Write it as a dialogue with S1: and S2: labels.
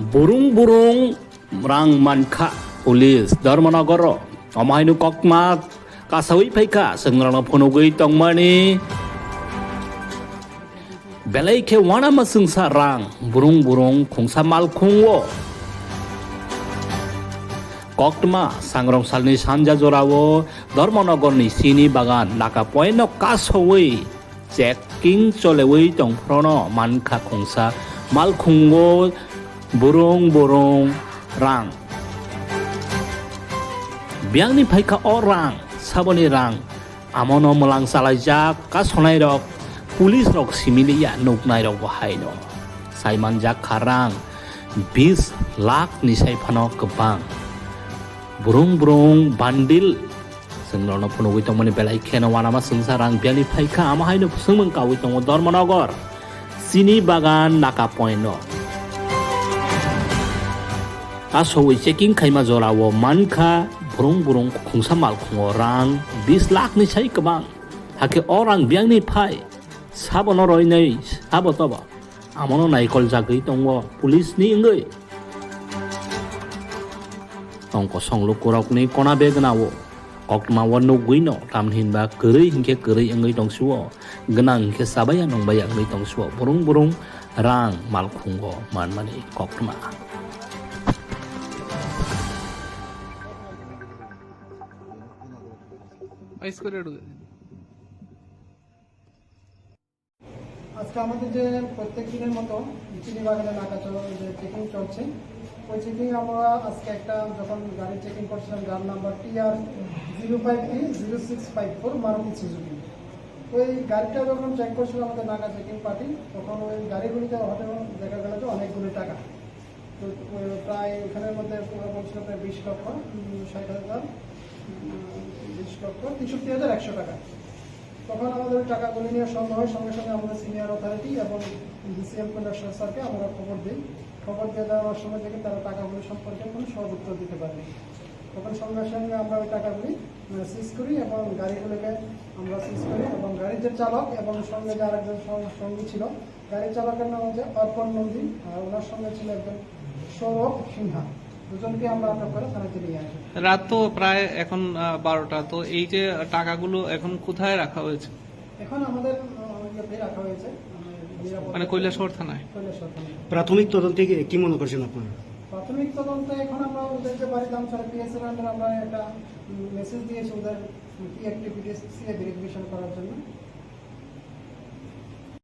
S1: burung rang mankha pulis Dharma nagar amainu kokma kasawi phaika sengrang phonogui tongmani belai ke wana masungsa rang burung khungsa malkhungwo Koktma sangrong salni sanja jorawo Dharma nagar ni sini bagan Lakh point kasawi checking cholewi tongfrono mankha khungsa malkhungwo burung rang biangni phaika orang saboni rang amono melang salajak kasonai rok pulis rok similiya nuknai rok bahaino saiman jak kharang 20 lakh ni saifano kebang burung bandil sengrono punugui tongmani belai kheno wanama sengsarang biangni phaika amahaino sungmung kawi tongo Dharma nagar sini bagan Lakh point Kasawi checking khaima jorawo mankha burung khungsa malkhungo rang 20 lakh ni sai kabang hake orang biang ni phai sabono roi nei sabo toba amono naikol jagui tongo police ni ngei tongko songluk kurok ni kona begnawo koktma wano guino tamhin ba kerei hingke kerei ngei tongsuo genang ke sabaya nongbaya ngei tongsuo burung rang malkhungo manmani koktma
S2: আজকে আমাদের যে প্রত্যেক দিনের মতো চিনি বাগানে নাকা যে চেকিং চলছে ওই চেকিং আমরা আজকে একটা যখন গাড়ি চেকিং করছিলাম যার নাম্বার TR 0530654 মারুতি সুজুকি ওই গাড়িটা যখন চেক করছিল আমাদের নাকা চেকিং পার্টি তখন ওই গাড়িগুলিতে হঠাৎ দেখা গেল যে অনেকগুলো টাকা তো প্রায় এখানের মধ্যে বলছিল প্রায় 20 লক্ষ 60,000 20 লক্ষ 63,100 টাকা তখন আমাদের টাকাগুলি নিয়ে সন্দেহ হয় সঙ্গে সঙ্গে আমাদের সিনিয়র অথরিটি এবং DCM কন্ডাক্টর স্যারকে আমরা খবর দিয়ে দেওয়ার সময় থেকে তারা টাকাগুলি সম্পর্কে কোনো সহজ উত্তর দিতে পারেনি তখন সঙ্গে সঙ্গে আমরা ওই টাকাগুলি সিজ করি এবং গাড়িগুলিকে আমরা সিজ করি এবং গাড়ির যে চালক এবং সঙ্গে যে আরেকজন সঙ্গী ছিল গাড়ির চালকের নাম হচ্ছে অর্পণ নন্দী আর ওনার সঙ্গে ছিল একজন সৌরভ সিনহা দুজনকে আমরা আটক করে থানাতে নিয়ে আসি
S3: রাত তো প্রায় এখন 12টা তো এই যে টাকাগুলো এখন কোথায় রাখা হয়েছে
S2: এখন আমাদের রাখা হয়েছে
S3: মানে কৈলাসহর থানায়
S4: প্রাথমিক তদন্তে কি মনে করছেন আপনারা
S2: প্রাথমিক তদন্তে এখন আমরা ওদের যে বাড়ি দাম ছাড়া PSL আমরা একটা মেসেজ দিয়েছি ওদের কি অ্যাক্টিভিটিস ভেরিফিকেশন করার জন্য